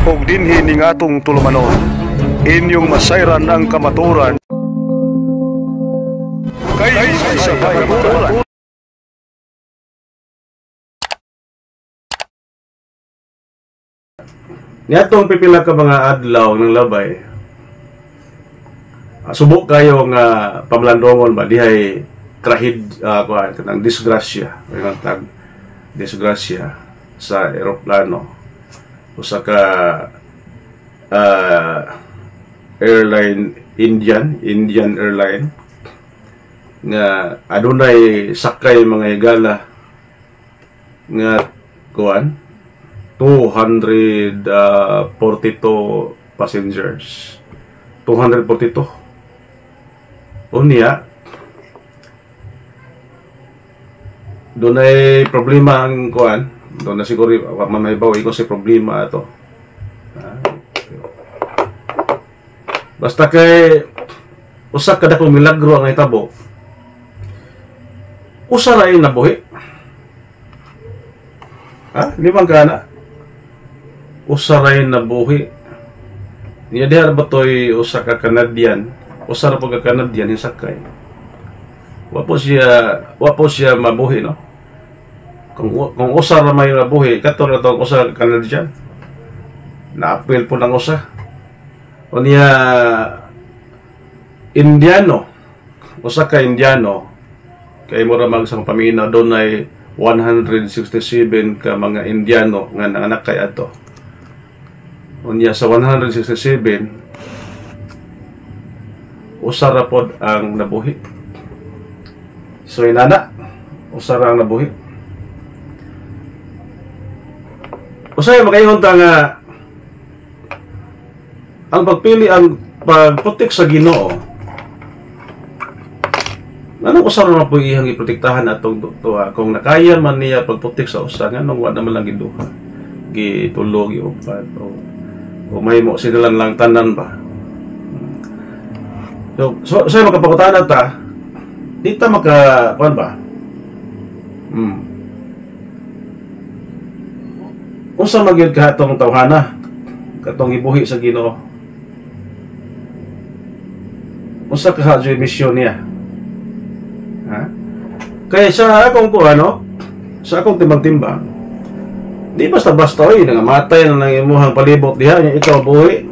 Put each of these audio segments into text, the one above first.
ug dinhi ning atong tulumanon. Inyong masayran ang kamaturan kay sa kamaturan. Niatong pipila ka mga adlaw ng labay, subok kayo nga pamlandongon ba dihay krahid kanang disgrasya, kanang tag disgrasya sa eroplano usa ka airline, Indian airline nga adunay sakay mga higala nga kuan 242 passengers. 242. Unya doon ay problema ang kuan. Doon na siguro mamahibaw ko si problema ato. Basta kay usa ka dakong milagro ang itabo. Usa ra nabuhi. Limang kana. Usa ra nabuhi. Niya diha ba toy usa ka Canadian. Usa ra pag Canadian yung sakay. Wa po siya mabuhi, no? Kung usa ra may mabuhi, kato na tong usa ka Canadian. Na-appeal po ng usa. O niya Indiano. Usa ka Indiano. Kay mo ra magsang paminaw doon ay 167 ka mga Indiano nga nanganak kay ato. Unya sa 167 usara pod ang nabuhi. So inana usara ang nabuhi. Usay makaingon ta nga ang pagpili ang pagputik sa Ginoo. Anong usara na po iyang iprotektahan atong tuwa kung nakaya man niya pagputik sa usa nganong wa naman lang giduha. Gitulog giupat o may mo sinilang lang tanan ba. So makapakutana ta di ta maka kuan ba. Unsa magyud ka atong tawhana katong ibuhi sa Ginoo. Unsa ka hadyo misyon niya. Kaya sa akong sa akong timbang-timbang, di basta-basta nangamatay na ng imuhang palibot diha nya ikaw buhi.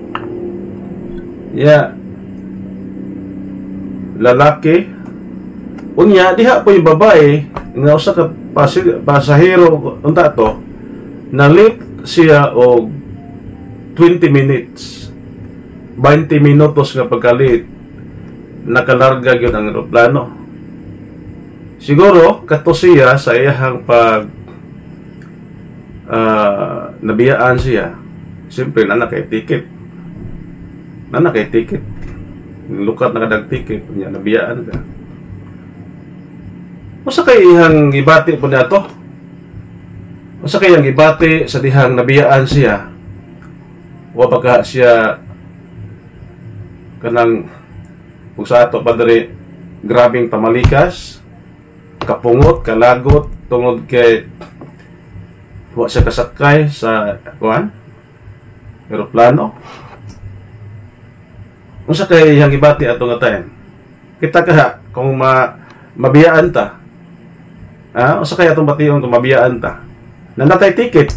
Lalaki. Unya diha po yung babae nga usa ka pasahero unta to na late siya og 20 minutes. 20 minutos nga pagkalit nakalarga gyud ang eroplano. Siguro kato siya sa iyang pag nabiyaan siya. Siyempre nanak kay ticket. Lukat na kadag ticket niya nabiyaan ka. Usa kay iyang gibati po nato. Usa kay iyang gibati sa dihang nabiyaan siya. Wa baka siya kanang kung sa ato padre grabing pamalikas, kapungot, kalagot tungod kay wa siya kasakay sa eroplano. Unsa kay iyang gibati ato nga time? Kita ka kung mabiyaan ta. Unsa kay atong bation kung mabiyaan ta? Nanatay ticket.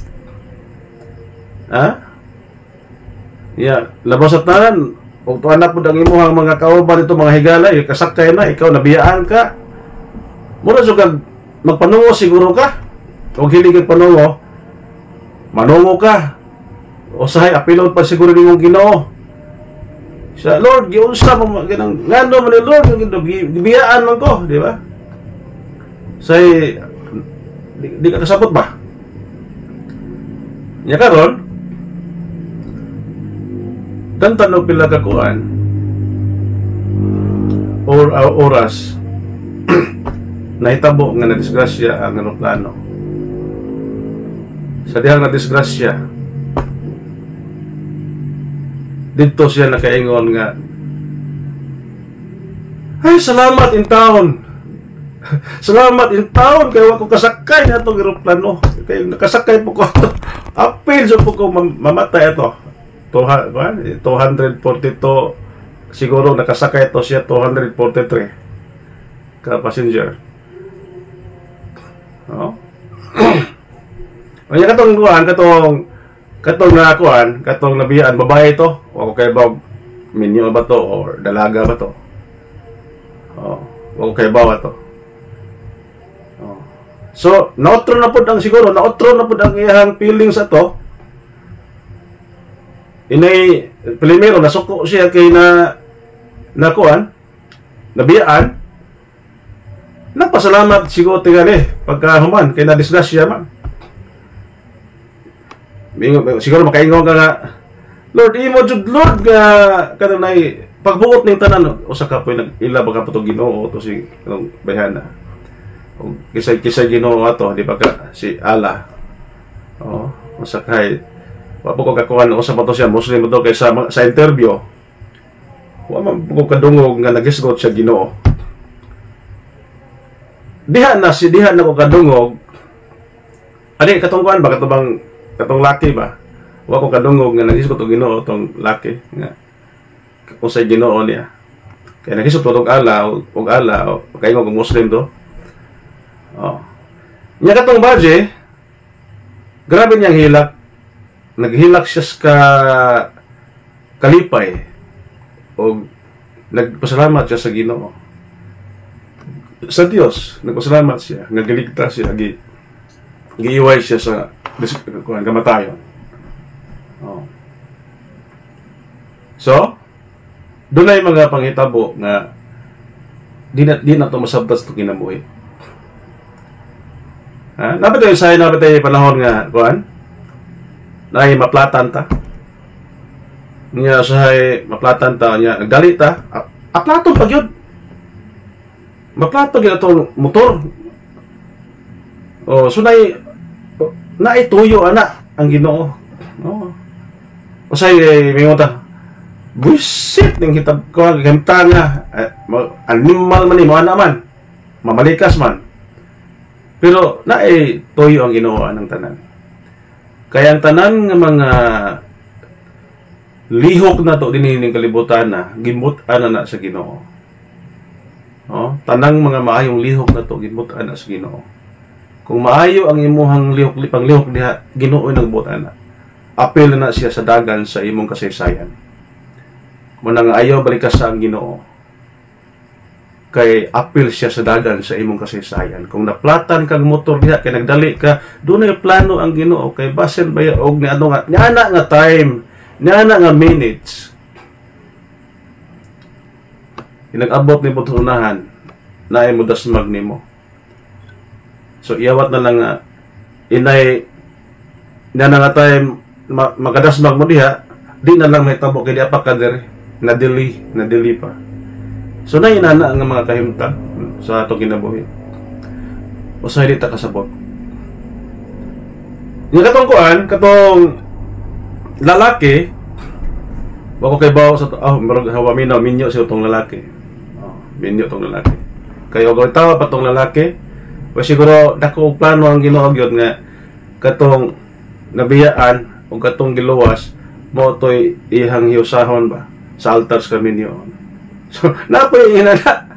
Labas sa tanan ug tuanak pud ang imong mga kauban dito mga higala, kasakay na ikaw nabiyaan ka. Mura jud kag magpanungo siguro ka. Ug hilig panungo, manungo ka. Usahay apilon pa siguro nimong Ginoo. Sa Lord, giunsa mo ganang ngano man ni Lord gibiyaan man ko, di ba? Say di ka kasabot ba? Nya karon tantan og pila ka kuan or oras nahitabo nga nadisgrasya ang eroplano. Sa dihang nadisgrasya dito siya nakaingon nga, ay salamat in taon. Salamat in taon kay wa ko kasakay na itong eroplano. Kay nakasakay po ko. Apil so po ko mamatay ito. 242 siguro nakasakay to siya 243 ka passenger. Oh. Anya katong katong nabiyaan babae to o kay ba minyo ba to or dalaga ba to? Oh, o kay ba to? Oh. So, naotro na pud ang iyang feelings ato. Inay primero nasuko siya kay nakuan nabiyaan. Nagpasalamat siguro tingali pagka human kay na-disgrasya man. Siguro makaingon ka nga, Lord, imo jud Lord nga kanunay pagbuot ning tanan usa ka poy nag-ila baka to Ginoo to si kanang bayhana. O kisay Ginoo ato di ba ka si Allah. Oh, usa kay wa ko kakuan usa pa to siya Muslim to kay sa interview. Wa man ko kadungog nga nagisgot siya Ginoo. Diha na ko kadungog. Ani katong kuan ba katong laki ba? Wa ko kadungog nga nagisgot og Ginoo tong laki nga usay Ginoo niya. Kaya nagisgot og Allah og kay ngo Muslim to. Oh. Nya katong baje grabe niyang hilak. Naghilak siya ka kalipay og nagpasalamat siya sa Ginoo. Sa Dios, nagpasalamat siya, nagaligtas siya, giiway siya sa kamatayon. Oh. So, doon ay mga panghitabo nga di na ito masabtas ito kinabuhi. Napatay panahon nga, kuhan? Na ay maplatan ta. Niya sahay maplatan ta, niya nagdali ta. Aplaton pag yun. Maplato gyud atong motor. Oh, so naituyo ana ang Ginoo. Oh. Usay minguta. Buisit ning kitab ko gamta nga animal man ni mo naman. Mamalikas man. Pero tuyo ang Ginoo anang tanan. Kaya ang tanan nga mga lihok na to dinhi ning kalibutan na gimut-an na sa Ginoo. Oh, tanang mga maayong lihok na to gimut-an sa Ginoo. Kung maayo ang imuhang panglihok diha, Ginoo nagbuot-an na. Apil na siya sa dagan sa imong kasaysayan. Kung nang ayaw balikas sa ang Ginoo, kay apil siya sa dagan sa imong kasaysayan. Kung naplatan kang motor diha kay nagdali ka, dunay plano ang Ginoo kay basen baya og ni ano nga niana nga time, niana nga minutes. Nag-abot ni putunahan na ay mudasmag nimo. So iyawat na lang nga inay na nga time magadasmag mo diha, di na lang may tabo kay di apa ka diri nadili pa. So na inana ang mga kahimtang sa ato kinabuhi. Usahay di ta kasabot. Yung katong lalaki wako kay bawo sa marag hawa minaw minyo sa utong lalaki. Minyo tong lalaki. Kayo og tawa pa tong lalaki. O siguro dako og plano ang Ginoo gyud nga katong nabiyaan o katong giluwas mo toy ihang hiusahon ba sa altars kami niyo. So napoy inana.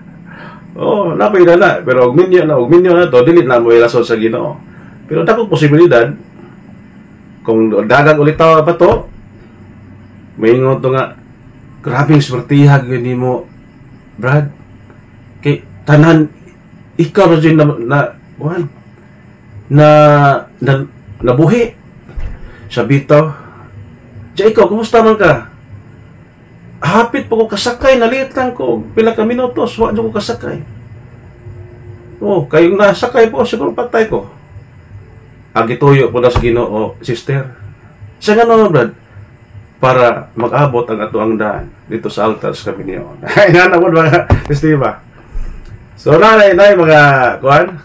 Oh, napoy inana pero og minyo na to dili na mo ilason sa Ginoo. Pero dako posibilidad kung dagan ulit tawa pa to maingon to nga grabing swertihag yun nimo Brad kay tanan ikaw rin nabuhi sa bitaw. Diya ikaw, kumusta man ka? Hapit po ko kasakay, naliit lang ko pila ka minutos, wala ko kasakay. Oh, kayong nasakay po, siguro patay ko. Agituyo po na sa Ginoo, sister. Sa gano'n, Brad, para mag-abot ang atuang daan dito sa altars kami niyo. Ay, nanamod mga Estiva. So, nanay mga kuhan.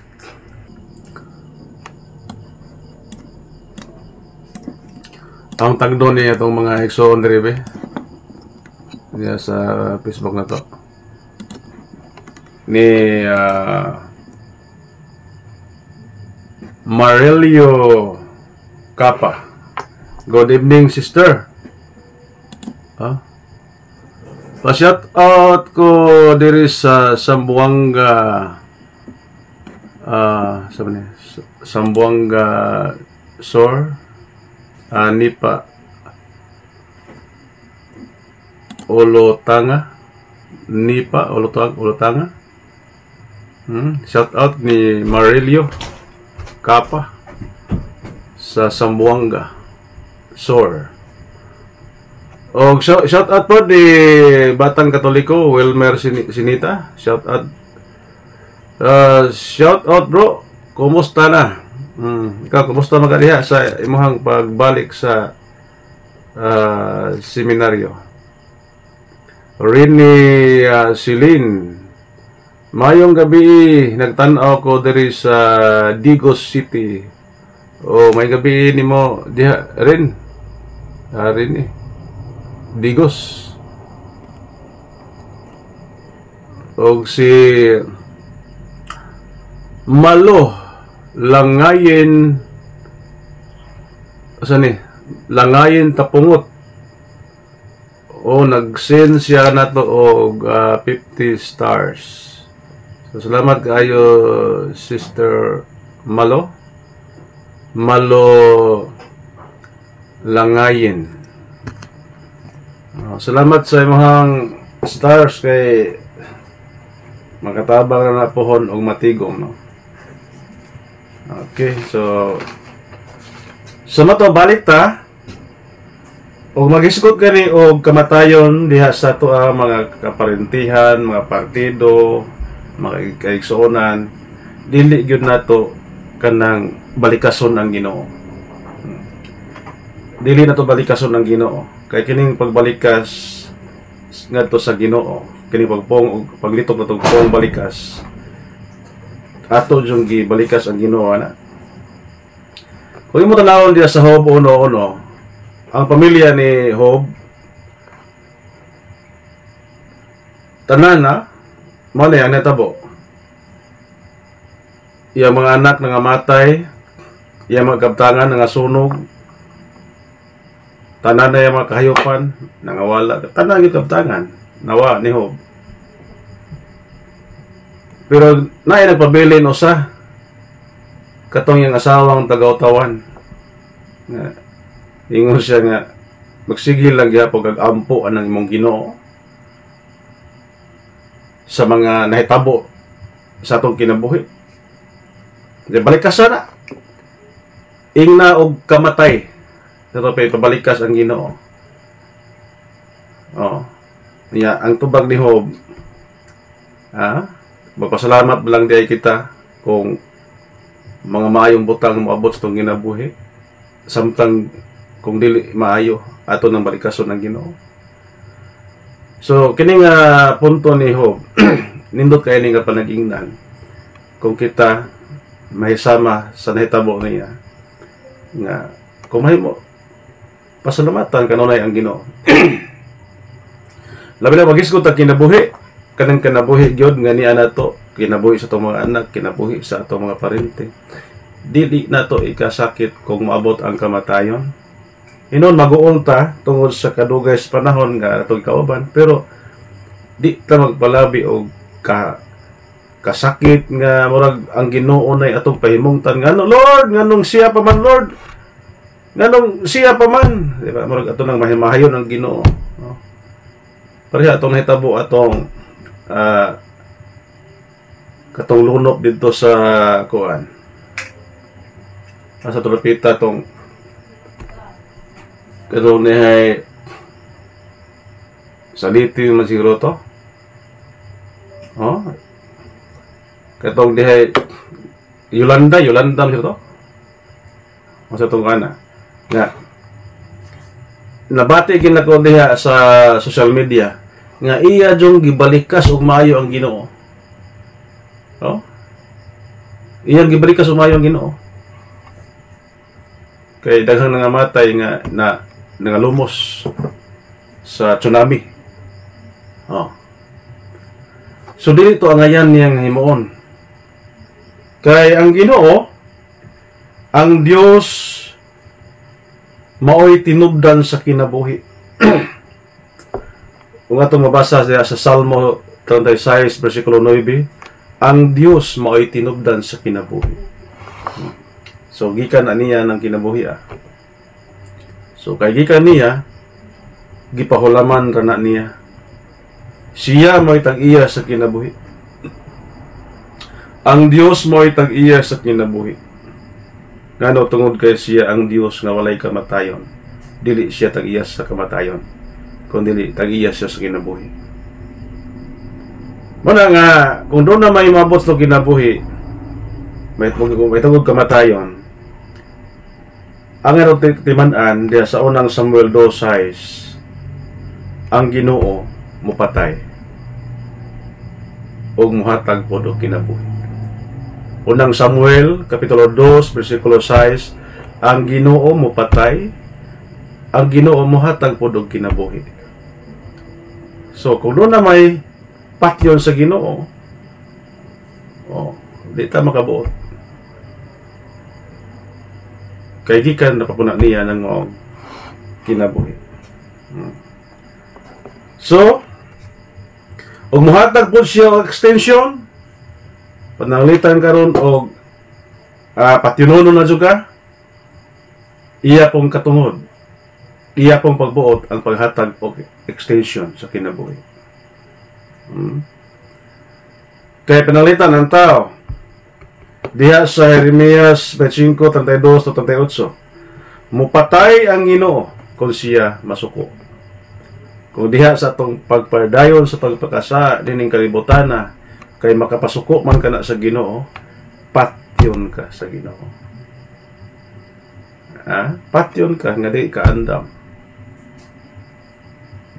Ang tagdo niya itong mga Exxon Ribe. Diya sa Facebook na to. Ni Marilio Capa. Good evening, sister. Ah? Pa-shout out ko diri sa Sambuanga Sambuanga Sor Nipa Olotanga Olotanga. Shout out ni Marilio Kapa sa Sambuanga Sor. O shout out po di Batang Katoliko Wilmer Sinita. Shout out. Shout out bro. Kumusta na? Ikaw kumusta magadiha sa imong pagbalik sa seminaryo? Rini Silin. Mayong gabi, nagtanaw ko diri sa Digos City. May gabi nimo diha rin. Rin Digos. Og si Malo Langayin Langayin Tapungot. Nag-send siya na to og 50 stars. So, salamat kayo, Sister Malo Langayin. Salamat sa imong stars kay makatabang na pohon og matigom, no? Okay, so mato balik ta og mag-isgot gani og kamatayon diha sa to mga kaparentihan, mga partido, mga kaigsuonan. Dili gyud nato kanang balikason ang Ginoo. Dili nato balikason ang Ginoo. Kay kining pagbalikas ngadto sa Ginoo, kining paglitok nato pong balikas. Ato jung gibalikas ang Ginoo na. Kung imo tanawon diha sa Job 1:1, ang pamilya ni Job tanan mao na ang natabo. Iya mga anak nga matay, iya mga kabtangan nga sunog, tanan na iya mga kahayupan nangawala, tanan gyud kabtangan nawa ni Job. Pero naay nagpabilin usa katong yang asawang tagaw-tawan nga ingon siya nga magsigil lang gyapon kag ampo anang imong Ginoo sa mga nahitabo sa atong kinabuhi. Balikas na ingna og kamatay sa pabalikas ang Ginoo. Ang tubag ni Job, magpasalamat lang diay kita kung mga maayong butang moabot sa itong ginabuhi samtang kung dili maayo ato ng balikason ng Ginoo. So kining punto ni Job nindot kay ni nga panag-ingnan kung kita mahisama sa nahitabo niya nga kung mahimo pasalamatan kanunay ang Ginoo. Labi na magisgot ang kinabuhi kanang kinabuhi gyud nga niya nato, kinabuhi sa itong mga anak, kinabuhi sa itong mga parente. Dili nato ikasakit kung maabot ang kamatayon. Hinon maguol ta tungod sa kadugay sa panahon nga atong kauban, pero di ta magpalabi og kasakit nga murag ang Ginoo nay atong pahimungtan ngano Lord, nganong siya pa man Lord, nganong siya pa man, di ba? Murag ato nang mahimahayon ang Ginoo, no? Pareha atong nahitabo atong katong lunop dito sa kuan sa tropita tong katong nihay saliti man siguro to katong dihay Yolanda siguro to masa tong ana nga nabati ginako diha sa social media nga iya jung gibalikas og maayo ang Ginoo. Iyang gibalikas og maayo ang Ginoo. Kay daghang nangamatay nga nangalumos sa tsunami. So dili to ang ayan niyang himuon. Kay ang Ginoo, ang Dios maoy tinubdan sa kinabuhi. kung atong mabasa sa Salmo 36 versikulo 9, ang Dios mao'y tinubdan sa kinabuhi. So gikan aniya ng kinabuhi. So kay gikan niya, gipahulaman rana niya. Siya mo'y tag-iya sa kinabuhi. Ang Dios mo'y tag-iya sa kinabuhi. Ngano tungod kay siya ang Dios nga walay kamatayon. Dili siya tag-iya sa kamatayon, kundi tag-iya siya sa kinabuhi. Muna nga, kung doon na may mabot sa kinabuhi, may tungod kamatayon, ang timanan diya sa unang Samuel 2:6, ang Ginoo mupatay ug muhatag pod og kinabuhi. Unang Samuel kapitulo 2 versikulo 6, ang Ginoo mupatay, ang Ginoo muhatag pod og kinabuhi. So kung doon na may patyon sa Ginoo, di ta makabuot. Kay gikan napapuna niya ng kinabuhi. So, og muhatag po siya og extension, pananglitan karon og patinuno na juga, iya pong katungod, iya pong pagbuot ang paghatag og extension sa kinabuhi. Kay pananglitan ang tao, diha sa Jeremias 25:32-38, mupatay ang Ginoo kung siya masuko. Kung diha sa atong pagpadayon sa pagpakasa dining kalibutan na kay makapasuko man kana sa Ginoo, patyon ka sa Ginoo. Patyon ka nga di ka andam.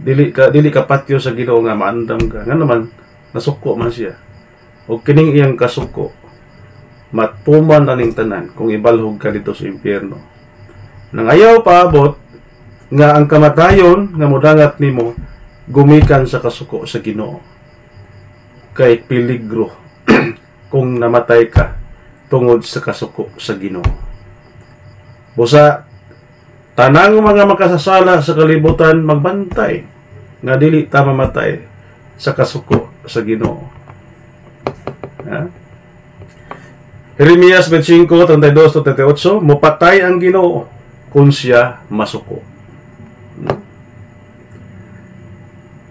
Dili ka patyo sa Ginoo nga maandam ka. Nga naman nasuko man siya. O kining iyang kasuko, matuman na ning tanan kung ibalhog ka dito sa impyerno. Nang ayaw paabot nga ang kamatayon nga modangat nimo gumikan sa kasuko sa Ginoo. Kay peligro kung namatay ka tungod sa kasuko sa Ginoo. Busa tanang mga makasasala sa kalibutan magbantay nga dili ta mamatay sa kasuko sa Ginoo. Jeremias 25:32-38, mupatay ang Ginoo kung siya masuko.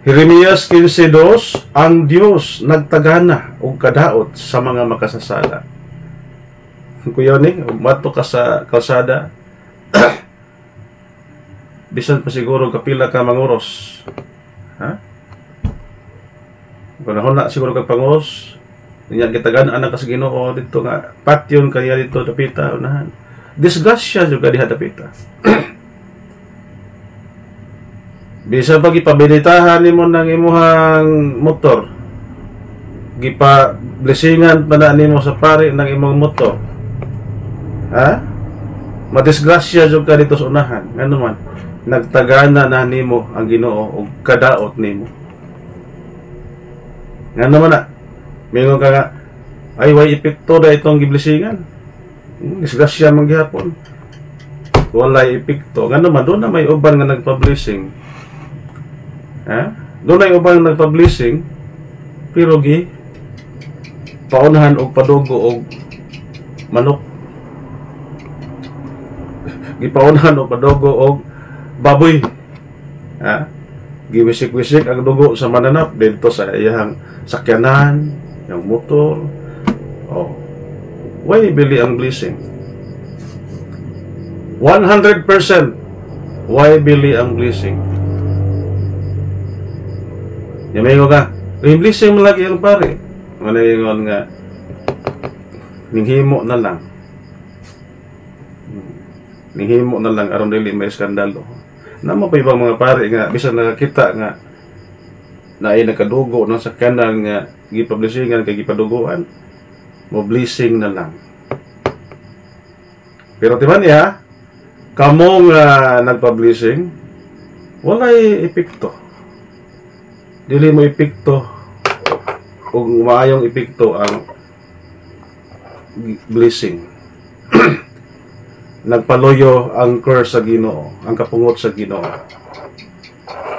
Jeremias 15:2, ang Dios nagtagana og kadaot sa mga makasasala. Kuya ni, mato ka sa kalsada, bisan pa siguro kapila ka manguros. Panahon na siguro kag panguros, niya gitagan anak sa Ginoo dito nga patyon kaya dito dapita unahan. Disgrasya juga diha dapita. Bisa pa gipabilitahan nimo nang imuhang motor. Gipa blessingan pa na nimo sa pare ng imong motor. Madisgrasya juga dito sa unahan. Ngano man nagtagana na nimo ang Ginoo og kadaot nimo. Ngano man na mingon ka nga, ay way epekto da itong giblisingan. Disgrasya man gihapon. Walay epekto. Nga naman, doon na may uban nga nagpa-blessing. Doon na yung uban nga nagpa-blessing, pero paunahan og padugo og manok. Gipaunahan og padugo og baboy. Giwisik-wisik ang dugo sa mananap dito sa iyang sakyanan, yung motor. Why bili ang blessing? 100% why bili ang blessing? Yamingo ka, yung blessing mo lagi ang pare. Managingon nga, ninghimo na lang. Ninghimo na lang, aron dili may skandalo. Namo pa ibang mga pare nga, bisan nakakita nga, na ay nakadugo ng sakyanan nga gipablisingan kay gipaduguan, mo blessing na lang. Pero timan niya, kamo nga nagpa-blessing, walay epekto. Dili mo epekto o maayong epekto ang blessing. Nagpaloyo ang curse sa Ginoo, ang kapungot sa Ginoo.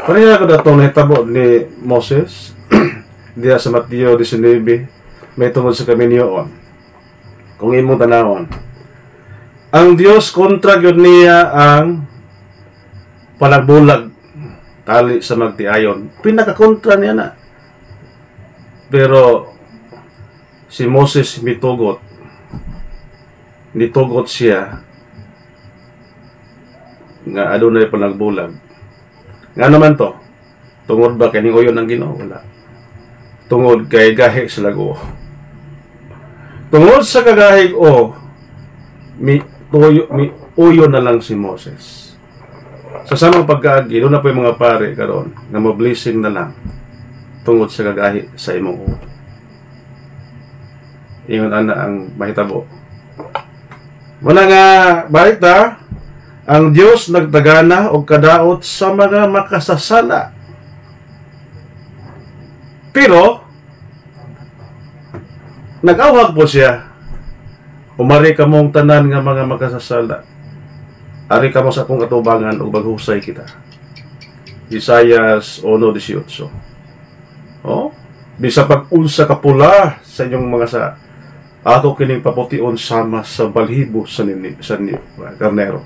Pareha ko datong nahitabo ni Moses diya sa Mateo 19 may tungod sa kaminyoon. Kung imong tanawon, ang Dios kontra gyud niya ang panagbulag tali sa magtiayon. Pinakakontra niya na. Pero si Moses nitugot siya nga adunay panagbulag. Nga naman to, tungod ba kaning uyon ang Ginoo? Wala. Tungod kay gahi sa lago. Tungod sa kagahig mi uyon na lang si Moses. Sa samang pagkaagi, doon na po yung mga pare karon nga mo-blessing na lang tungod sa kagahi sa imong ingon ana ang mahitabo. Wala nga balita, ang Dios nagdagana og kadaot sa mga makasasala. Pero nag-awhag po siya. Umari ka mong tanan nga mga makasasala. Ari ka mo sa akong atubangan o baghusay kita. Isaias 1:18. Bisa pag-unsa ka pula sa inyong mga sa ako kining papution sama sa balhibo sa karnero.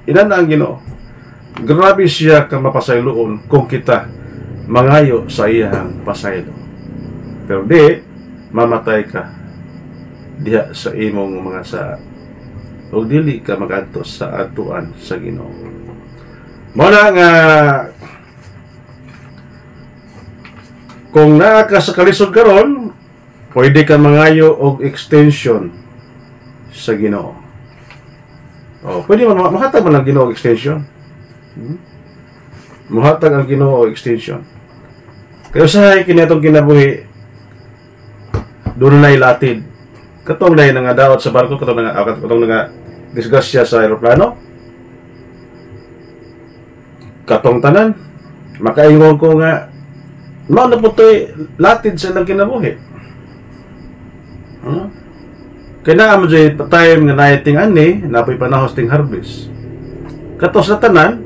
Inan ang Ginoo. Grabe siya ka mapasayloon kung kita mangayo sa iyang pasaylo. Pero di mamatay ka diha sa imong mga sa o dili ka magadto sa atuan sa Ginoo. Muna nga kung naa ka sa kalisod karon, pwede ka mangayo og extension sa Ginoo. Pwede man mahatag man ang Ginoo og extension. Mahatag ang Ginoo og extension. Kaya sa kinatong kinabuhi doon na ilatid. Katong na nga daot sa barko, katong nga disgrasya sa aeroplano. Katong tanan, makaingon ko nga, mao na po to'y latid sa ilang kinabuhi. Kaya na mo dyan time nga naiting ani, napoy panahos ting harvest. Kato sa tanan,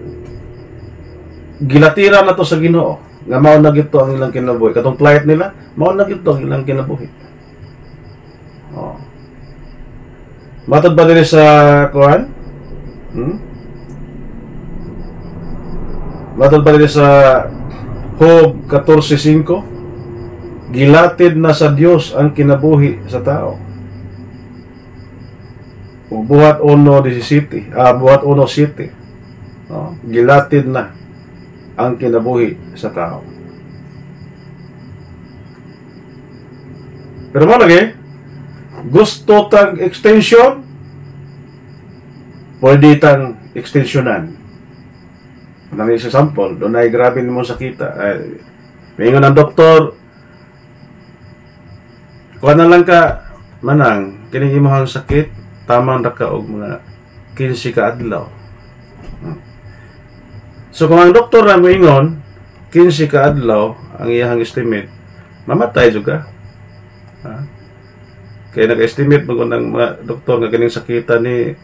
gilatira na to sa Ginoo. Nga mao na gito ang ilang kinabuhi. Katong flight nila, mao na gito ang ilang kinabuhi. Matod ba nila sa kuhan? Matod ba nila sa Job 14:5? Gilatid na sa Dios ang kinabuhi sa tao. Buhat 1:17, buhat 1:7. Gilatid na ang kinabuhi sa tao. Pero mo lagi, gusto tang extension, pwede tang extensionan. Nang isa sample, doon ay grabe mo sakita. Mayingon ang doktor, kuha na lang ka, manang, kining imong sakit, tamang na ka og mga 15 ka adlaw. So kung ang doktor na mayingon, 15 ka adlaw, ang iyang estimate, mamatay juga. Kaya nag-estimate mo ng mga doktor nga ganing sakita ni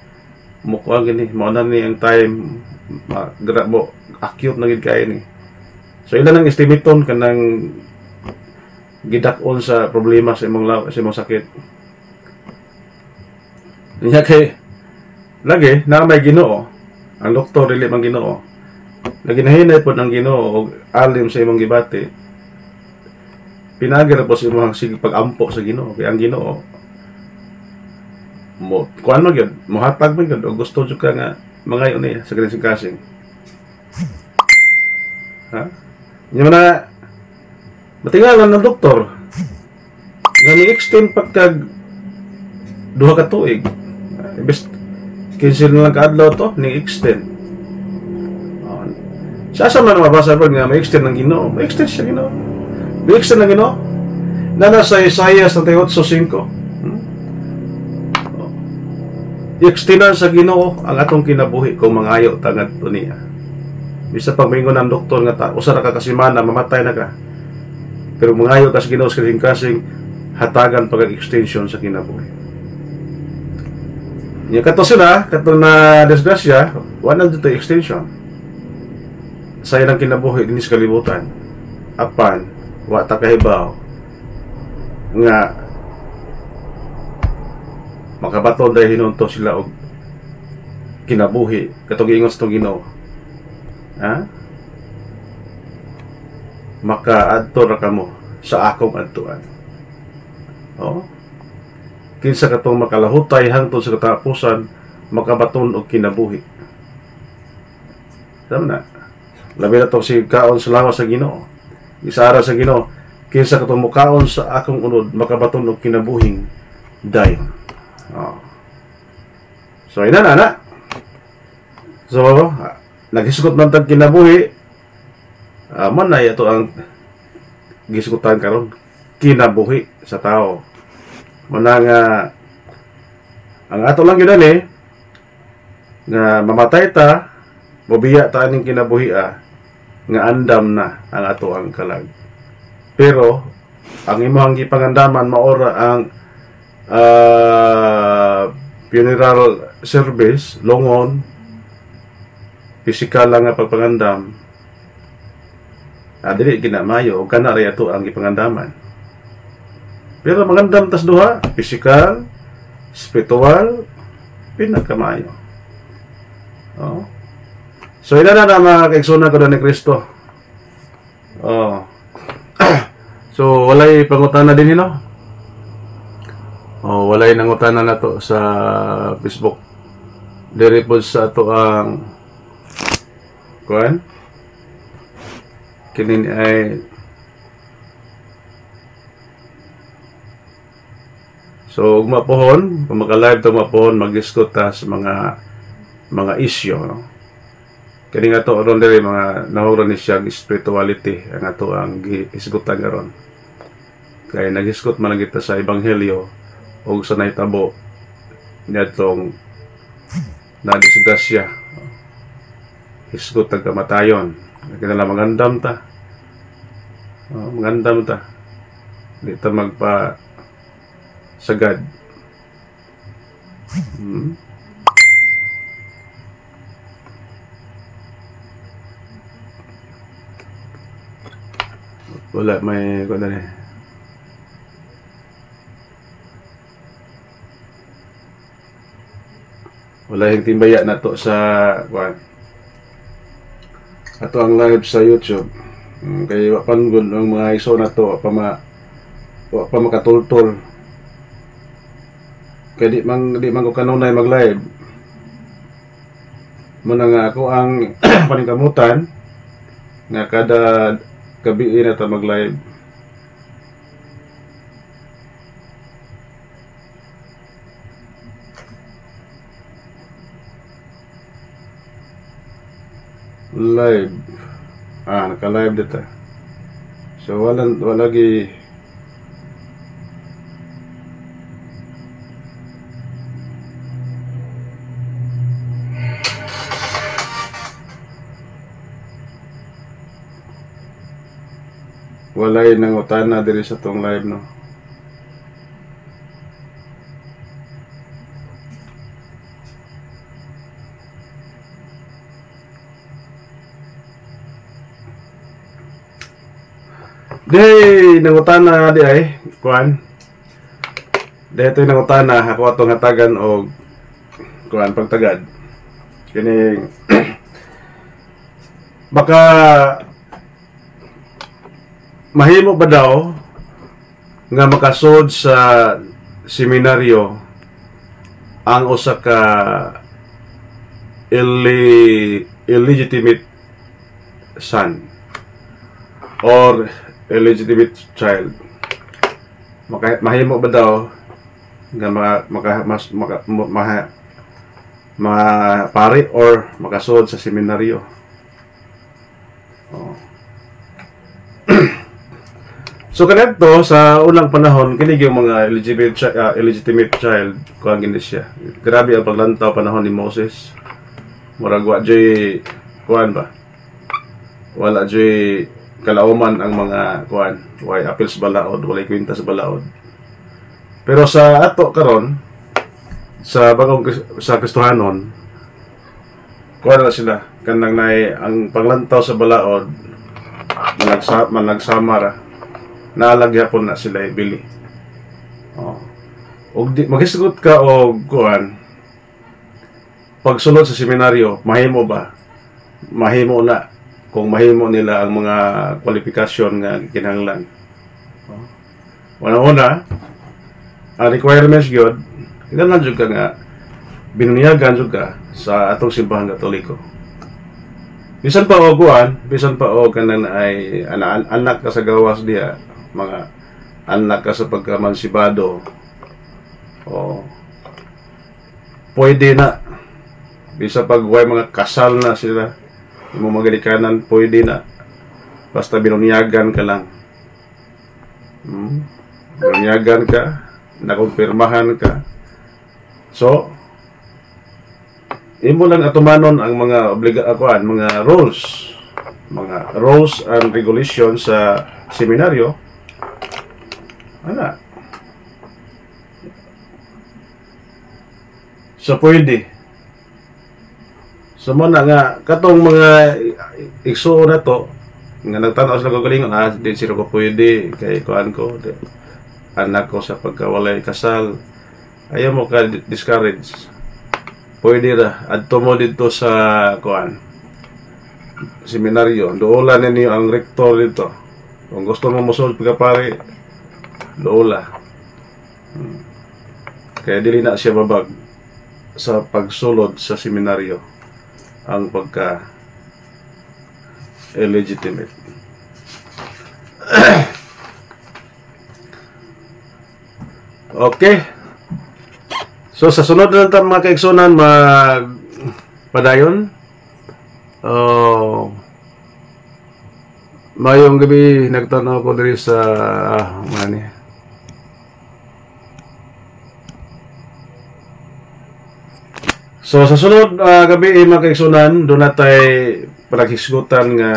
mukha gini, mauna ni ang time mo acute na gid kay ni. So ilan ang estimaton kanang gidak-on sa problema sa imong sakit. Niya kay lagi na may Ginoo, ang doktor dili man Ginoo. Lagi nahinay po ang Ginoo og alim sa imong gibati. Pinagir po sa imong sige pag-ampo sa Ginoo, kay ang Ginoo mo kuan mo gyud mohatag mo gyud og gusto jud ka nga mangayo ni sa kasing nya na matingalan ng doktor nga ni-extend pagkag duha ka tuig imbes 15 na lang ka adlaw to ni-extend sa man mabasa pa nga may extend ng Ginoo, may extend siya Ginoo, may extend ng Ginoo na nasa Isaias 38:5. I-extendan sa Ginoo ang atong kinabuhi kung mangayo tangad to niya. Bisa pag mingon ang doktor nga usa ra ka kasimana mamatay na ka. Pero mangayo ka sa Ginoo sa kasing hatagan pag-extension sa kinabuhi. Nya kato sila, kato na disgrasya, wala dito extension. sa ilang kinabuhi din sa kalibutan, apan wa ta kahibaw nga makabaton dahil hinunto sila og kinabuhi katong giingon sa Ginoo. Makaadto ra kamo sa akong adtuan. Kinsa katong makalahutay hangtod sa katapusan, makabaton og kinabuhi. Tama na. Labi na to si kaon sa lawas sa Ginoo. Isara sa Ginoo, kinsa katong mukaon sa akong unod, makabaton og kinabuhing dayon. So ina na. So nagisgot man tag kinabuhi, man na ito ang gisgutan karon, kinabuhi sa tao. Muna nga ang ato lang yun nga mamatay ta, mabiya ta aning kinabuhia, nga andam na ang ato ang kalag. Pero ang imong gipangandaman maora ang funeral service, longon, pisikal lang nga pagpangandam. Dili ginamayo o kana ray ato ang gipangandaman. Pero mangandam tas duha, pisikal, spiritual, pinagkamayo. So ina na mga kaigsunan ko ni Kristo. So walay pangutana din hino. Walay nangutana na to sa Facebook. Diri po sa ato ang kuan. Kini ay so mapohon, kung maka-live to mapohon, mag-discuss ta sa mga issue, no? Kani nga to ron diri mga nahugro ni siya spirituality ang ato ang gisgutan karon. Kay nag-discuss man kita sa ebanghelyo og sa nahitabo niadtong nadisgrasya. Hisgot tag kamatayon. Kinala mangandam ta. Mangandam ta. Di ta magpa sagad. Wala may kuno ni. Wala yung timbaya na to sa kuan. Ato ang live sa YouTube. Kay wapanggod ang mga iso na to wa pa makatultol. Kaya di man ko kanunay mag-live. Muna nga ako ang paningkamutan nga kada gabi na ta mag-live. Live. Naka-live dito. So wala lagi walay nangutana diri sa tong live, no. Day nangutana di ay kuan. Dito nangutana ako atong hatagan og kuan pagtagad. Kini baka mahimo ba daw nga makasod sa seminaryo ang usa ka illegitimate son or illegitimate child? Mahimo ba daw nga pari or makasod sa seminaryo? So kanadto sa unang panahon kini yung mga illegitimate child kuan gini siya. Grabe ang paglantaw panahon ni Moses. Murag wa jay kuan ba? Wala jay kalauman ang mga kuan, way appeals balaod, walay kwintas balaod. Pero sa ato karon sa bagong sa Kristohanon, kuan na sila kanang nay ang panglantaw sa balaod managsamara naalagya na sila ibili. Og di maghisgot ka og kuan pagsunod sa seminaryo, mahimo ba? Mahimo na kung mahimo nila ang mga kwalifikasyon nga kinahanglan. Una-una, ang requirements gyud kinahanglan jud ka nga binunyagan jud ka sa atong simbahan Katoliko. Bisan pa og kuan, bisan pa og kanang ay anak ka sa gawas diha, mga anak ka sa pagkamansibado. Pwede na. Bisa pag way mga kasal na sila, yung mga ginikanan, pwede na. Basta binunyagan ka lang. Binunyagan ka, nakumpirmahan ka. So, imo lang atumanon ang mga mga rules and regulations sa seminaryo. Ana. So, pwede. So, muna nga, katong mga ikso na to, nga nagtanaw sila kagalingon, di sila ko pwede, kay kuhan ko, anak ko sa pagkawalay kasal, ayaw mo ka discourage. Pwede ra, adto mo dito sa kuhan, seminaryo, doola ninyo ang rektor dito. Kung gusto mo musunod pagkapari, doola. Kaya dili na siya babag sa pagsulod sa seminaryo ang pagka illegitimate. Okay. So sa sunod na lang mga kaigsunan magpadayon. Mayong gabi nagtanaw ko diri sa mani. So sa sunod gabi mga kaigsunan, doon natay paghisgutan nga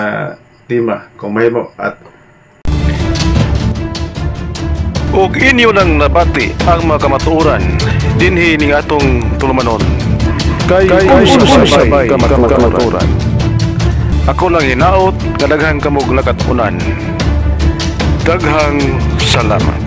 tema kung mahimo at ug inyo nang nabati ang mga kamatuoran dinhi ning atong tulumanon kay sabay kamatuoran. Ako lang hinaot nga daghang kamog lakatunan. Daghang salamat.